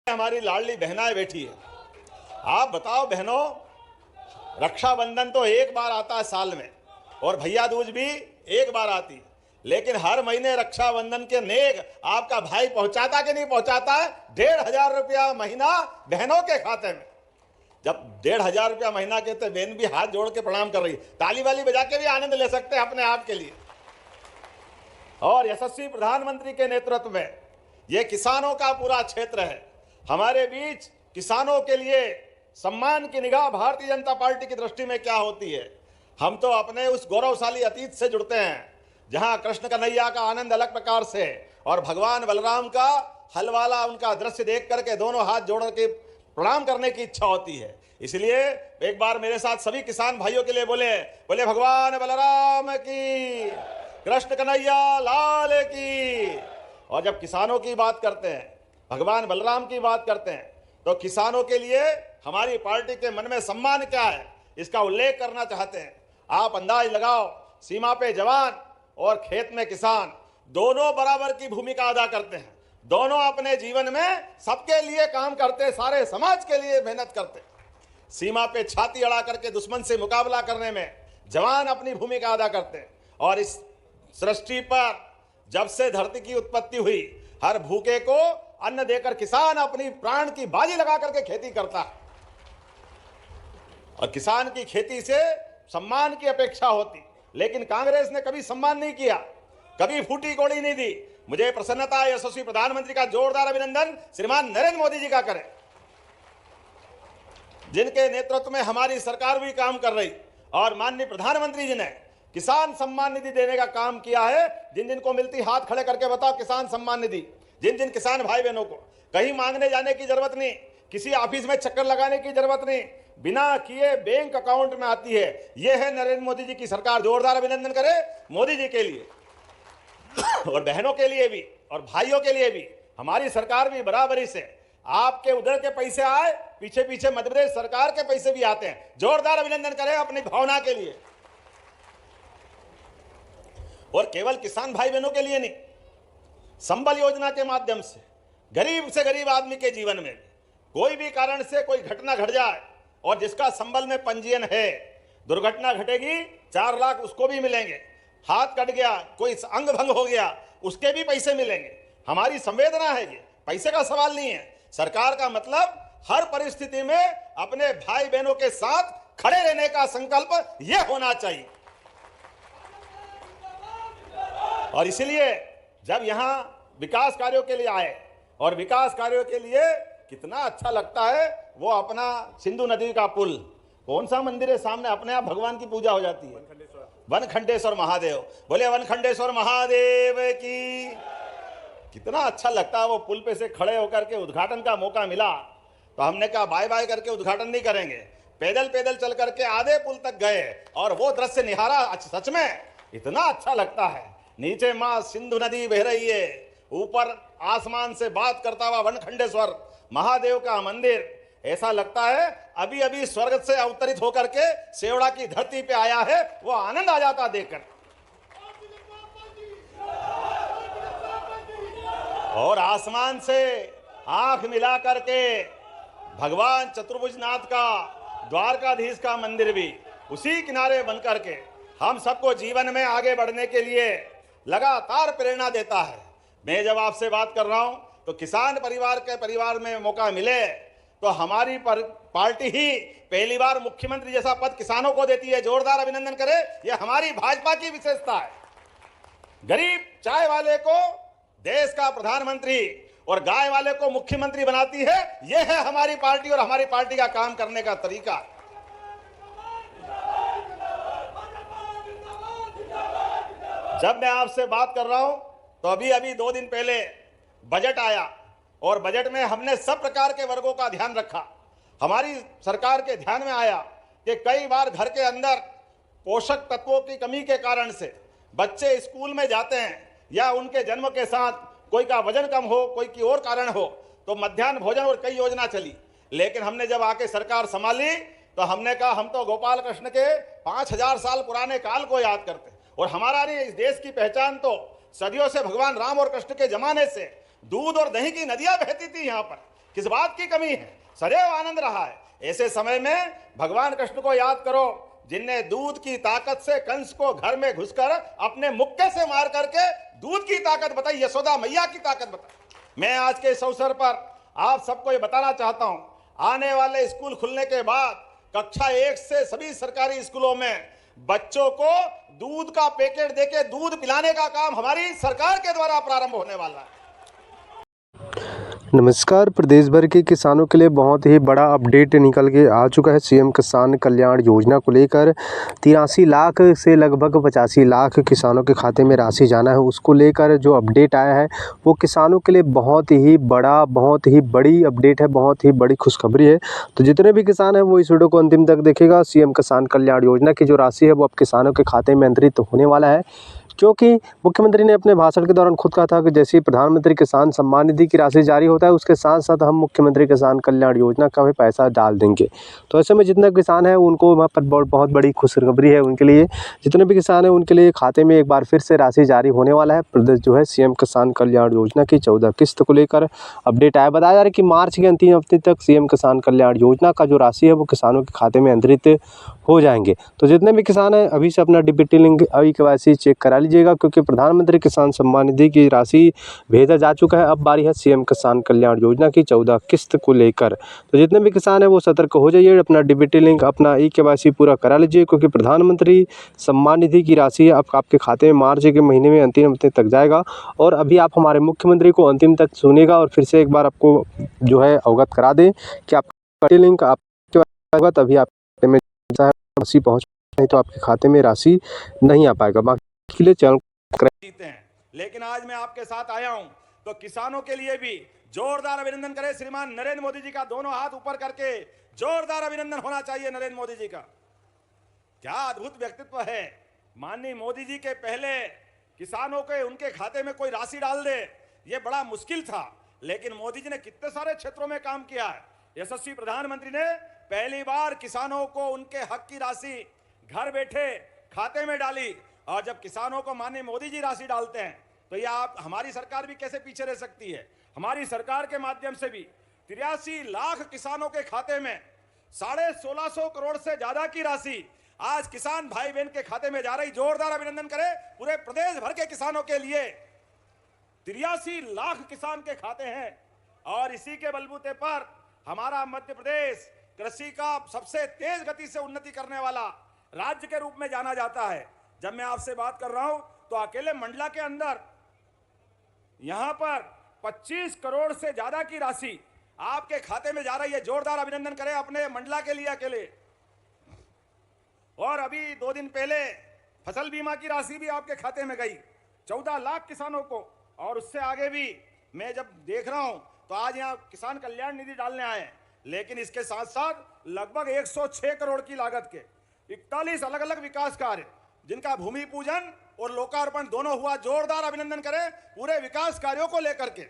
हमारी लाडली बहनाएं बैठी है। आप बताओ बहनों, रक्षाबंधन तो एक बार आता है साल में और भैया दूज भी एक बार आती है, लेकिन हर महीने रक्षाबंधन के नेक आपका भाई पहुंचाता कि नहीं पहुंचाता है? 1,500 रुपया महीना बहनों के खाते में। जब 1,500 रुपया महीना के तो बहन भी हाथ जोड़ के प्रणाम कर रही है, ताली वाली बजा के भी आनंद ले सकते हैं अपने आप के लिए। और यशस्वी प्रधानमंत्री के नेतृत्व में ये किसानों का पूरा क्षेत्र है। हमारे बीच किसानों के लिए सम्मान की निगाह भारतीय जनता पार्टी की दृष्टि में क्या होती है? हम तो अपने उस गौरवशाली अतीत से जुड़ते हैं जहां कृष्ण कन्हैया का आनंद अलग प्रकार से और भगवान बलराम का हलवाला उनका दृश्य देख करके दोनों हाथ जोड़ के प्रणाम करने की इच्छा होती है। इसलिए एक बार मेरे साथ सभी किसान भाइयों के लिए बोले भगवान बलराम की, कृष्ण कन्हैया लाल की। और जब किसानों की बात करते हैं, भगवान बलराम की बात करते हैं, तो किसानों के लिए हमारी पार्टी के मन में सम्मान क्या है इसका उल्लेख करना चाहते हैं। आप अंदाज लगाओ, सीमा पे जवान और खेत में किसान दोनों बराबर की भूमिका अदा करते हैं। दोनों अपने जीवन में सबके लिए काम करते, सारे समाज के लिए मेहनत करते। सीमा पे छाती अड़ा करके दुश्मन से मुकाबला करने में जवान अपनी भूमिका अदा करते हैं। और इस सृष्टि पर जब से धरती की उत्पत्ति हुई, हर भूखे को अन्न देकर किसान अपनी प्राण की बाजी लगा करके खेती करता है। और किसान की खेती से सम्मान की अपेक्षा होती, लेकिन कांग्रेस ने कभी सम्मान नहीं किया, कभी फूटी कोड़ी नहीं दी। मुझे प्रसन्नता है यशस्वी प्रधानमंत्री का जोरदार अभिनंदन श्रीमान नरेंद्र मोदी जी का करें, जिनके नेतृत्व में हमारी सरकार भी काम कर रही। और माननीय प्रधानमंत्री जी ने किसान सम्मान निधि देने का काम किया है। जिन जिन को मिलती हाथ खड़े करके बताओ किसान सम्मान निधि। जिन जिन किसान भाई बहनों को कहीं मांगने जाने की जरूरत नहीं, किसी ऑफिस में चक्कर लगाने की जरूरत नहीं, बिना किए बैंक अकाउंट में आती है। यह है नरेंद्र मोदी जी की सरकार। जोरदार अभिनंदन करें मोदी जी के लिए। और बहनों के लिए भी और भाइयों के लिए भी हमारी सरकार भी बराबरी से, आपके उधर के पैसे आए, पीछे पीछे मध्य प्रदेश सरकार के पैसे भी आते हैं। जोरदार अभिनंदन करें अपनी भावना के लिए। और केवल किसान भाई बहनों के लिए नहीं, संबल योजना के माध्यम से गरीब आदमी के जीवन में कोई भी कारण से कोई घटना घट जाए और जिसका संबल में पंजीयन है, दुर्घटना घटेगी 4 लाख उसको भी मिलेंगे। हाथ कट गया, कोई अंग भंग हो गया, उसके भी पैसे मिलेंगे। हमारी संवेदना है, ये पैसे का सवाल नहीं है। सरकार का मतलब हर परिस्थिति में अपने भाई बहनों के साथ खड़े रहने का संकल्प यह होना चाहिए। और इसलिए जब यहां विकास कार्यों के लिए आए, और विकास कार्यों के लिए कितना अच्छा लगता है वो अपना सिंधु नदी का पुल, कौन सा मंदिर है सामने, अपने आप भगवान की पूजा हो जाती है। वनखंडेश्वर महादेव, बोले वनखंडेश्वर महादेव की। कितना अच्छा लगता है वो पुल पे से खड़े होकर के। उद्घाटन का मौका मिला तो हमने कहा बाय बाय करके उद्घाटन नहीं करेंगे, पैदल पैदल चल करके आधे पुल तक गए और वो दृश्य निहारा। सच में इतना अच्छा लगता है। नीचे मां सिंधु नदी बह रही है, ऊपर आसमान से बात करता हुआ वनखंडेश्वर महादेव का मंदिर। ऐसा लगता है अभी अभी स्वर्ग से अवतरित होकर के सेवड़ा की धरती पे आया है, वो आनंद आ जाता देखकर। और आसमान से आंख मिला करके भगवान चतुर्भुजनाथ का, द्वारकाधीश का मंदिर भी उसी किनारे बन करके हम सबको जीवन में आगे बढ़ने के लिए लगातार प्रेरणा देता है। मैं जब आपसे बात कर रहा हूं तो किसान परिवार में मौका मिले तो हमारी पार्टी ही पहली बार मुख्यमंत्री जैसा पद किसानों को देती है। जोरदार अभिनंदन करें, यह हमारी भाजपा की विशेषता है। गरीब चाय वाले को देश का प्रधानमंत्री और गाय वाले को मुख्यमंत्री बनाती है। यह है हमारी पार्टी और हमारी पार्टी का काम करने का तरीका। जब मैं आपसे बात कर रहा हूं तो अभी 2 दिन पहले बजट आया और बजट में हमने सब प्रकार के वर्गों का ध्यान रखा। हमारी सरकार के ध्यान में आया कि कई बार घर के अंदर पोषक तत्वों की कमी के कारण से बच्चे स्कूल में जाते हैं या उनके जन्म के साथ कोई का वजन कम हो, कोई की और कारण हो, तो मध्याह्न भोजन और कई योजना चली। लेकिन हमने जब आके सरकार संभाली तो हमने कहा हम तो गोपाल कृष्ण के 5000 साल पुराने काल को याद करते, और हमारा नहीं, इस देश की पहचान तो सदियों से भगवान राम और कृष्ण के जमाने से दूध और दही की नदियां बहती थी यहाँ पर। किस बात की कमी है? सदैव आनंद रहा है। ऐसे समय में भगवान कृष्ण को याद करो, जिनने दूध की ताकत से कंस को घर में घुसकर अपने मुक्के से मार करके दूध की ताकत बताई, यशोदा मैया की ताकत बताई। मैं आज के इस अवसर पर आप सबको ये बताना चाहता हूं, आने वाले स्कूल खुलने के बाद कक्षा 1 से सभी सरकारी स्कूलों में बच्चों को दूध का पैकेट देके दूध पिलाने का काम हमारी सरकार के द्वारा प्रारंभ होने वाला है। नमस्कार। प्रदेश भर के किसानों के लिए बहुत ही बड़ा अपडेट निकल के आ चुका है। सीएम किसान कल्याण योजना को लेकर 83 लाख से लगभग 85 लाख किसानों के खाते में राशि जाना है। उसको लेकर जो अपडेट आया है वो किसानों के लिए बहुत ही बड़ा, बहुत ही बड़ी अपडेट है, बहुत ही बड़ी खुशखबरी है। तो जितने भी किसान हैं वो इस वीडियो को अंतिम तक देखेगा। सीएम किसान कल्याण योजना की जो राशि है वो अब किसानों के खाते में अंतरित होने वाला है, क्योंकि मुख्यमंत्री ने अपने भाषण के दौरान खुद कहा था कि जैसे ही प्रधानमंत्री किसान सम्मान निधि की राशि जारी होता है उसके साथ साथ हम मुख्यमंत्री किसान कल्याण योजना का भी पैसा डाल देंगे। तो ऐसे में जितने किसान हैं उनको वहाँ पर बहुत बड़ी खुशखबरी है उनके लिए। जितने भी किसान हैं उनके लिए खाते में एक बार फिर से राशि जारी होने वाला है। प्रदेश जो है सीएम किसान कल्याण योजना की 14 किस्त को लेकर अपडेट आया। बताया जा रहा है कि मार्च के अंतिम हफ्ते तक सीएम किसान कल्याण योजना का जो राशि है वो किसानों के खाते में अंतरित हो जाएंगे। तो जितने भी किसान हैं अभी से अपना डीबीटी लिंक KYC चेक करा लीजिएगा, क्योंकि प्रधानमंत्री किसान सम्मान निधि की राशि भेजा जा चुका है। अब बारी है सीएम किसान कल्याण योजना की 14 किस्त को लेकर। तो जितने भी किसान हैं वो सतर्क हो जाइए, अपना डीबीटी लिंक, अपना KYC पूरा करा लीजिए, क्योंकि प्रधानमंत्री सम्मान निधि की राशि अब आपके खाते में मार्च के महीने में अंतिम हफ्ते तक जाएगा। और अभी आप हमारे मुख्यमंत्री को अंतिम तक सुनिएगा और फिर से एक बार आपको जो है अवगत करा दें कि आपका लिंक आपके होगा तभी आप खाते में राशि पहुँच, नहीं तो आपके खाते में राशि नहीं आ पाएगा। बाकी के लिए चैनल जीते हैं। लेकिन आज मैं आपके साथ आया हूं तो किसानों के लिए भी जोरदार अभिनंदन करें श्रीमान नरेंद्र मोदी जी का। दोनों हाथ ऊपर करके जोरदार अभिनंदन होना चाहिए नरेंद्र मोदी जी का। क्या अद्भुत व्यक्तित्व है। माननीय मोदी जी के पहले किसानों के उनके खाते में कोई राशि डाल दे ये बड़ा मुश्किल था, लेकिन मोदी जी ने कितने सारे क्षेत्रों में काम किया है। यशस्वी प्रधानमंत्री ने पहली बार किसानों को उनके हक की राशि घर बैठे खाते में डाली। और जब किसानों को माननीय मोदी जी राशि डालते हैं तो यह आप हमारी सरकार भी कैसे पीछे रह सकती है। हमारी सरकार के माध्यम से भी 83 लाख किसानों के खाते में 1650 करोड़ से ज्यादा की राशि आज किसान भाई बहन के खाते में जा रही। जोरदार अभिनंदन करें पूरे प्रदेश भर के किसानों के लिए। 83 लाख किसान के खाते हैं और इसी के बलबूते पर हमारा मध्य प्रदेश कृषि का सबसे तेज गति से उन्नति करने वाला राज्य के रूप में जाना जाता है। जब मैं आपसे बात कर रहा हूं तो अकेले मंडला के अंदर यहां पर 25 करोड़ से ज्यादा की राशि आपके खाते में जा रही है। जोरदार अभिनंदन करें अपने मंडला के लिए अकेले। और अभी 2 दिन पहले फसल बीमा की राशि भी आपके खाते में गई 14 लाख किसानों को। और उससे आगे भी मैं जब देख रहा हूं तो आज यहां किसान कल्याण निधि डालने आए, लेकिन इसके साथ साथ लगभग 106 करोड़ की लागत के 41 अलग अलग विकास कार्य जिनका भूमि पूजन और लोकार्पण दोनों हुआ। जोरदार अभिनंदन करें पूरे विकास कार्यों को लेकर के।